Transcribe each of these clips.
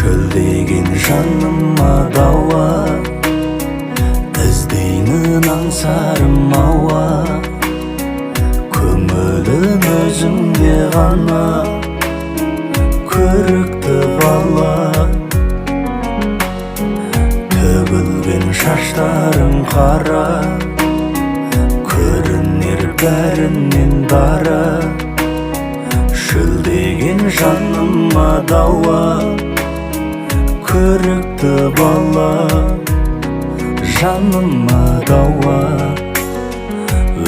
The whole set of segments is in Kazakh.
Шөлдеген жаныма дауа, іздеймін аңсарым ауа. Көңілім өзіңде ғана, көрікті бала. Төгілген шаштарың қара, көрінер бәрінен дара. Шөлдеген жаныма дауа, көрікті бала. Жаныма дауа,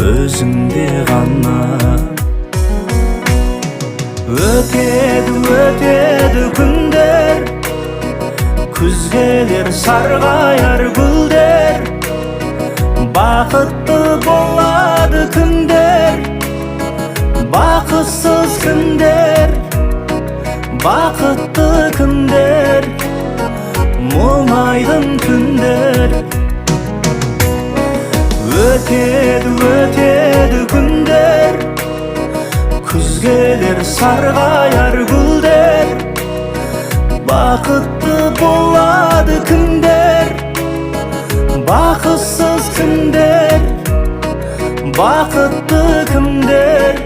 өзіңде ғана. Өтеді, өтеді күндер, күз келер сарғаяр гүлдер. Бақытты болады күндер, бақытсыз күндер. Бақытты күндер, мұңайдың күндер. Өтеді, өтеді күндер, күз келер сарғаяр гүлдер. Бақытты болады күндер, бақытсыз күндер. Бақытты күндер,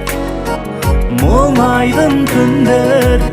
мұңайдың күндер.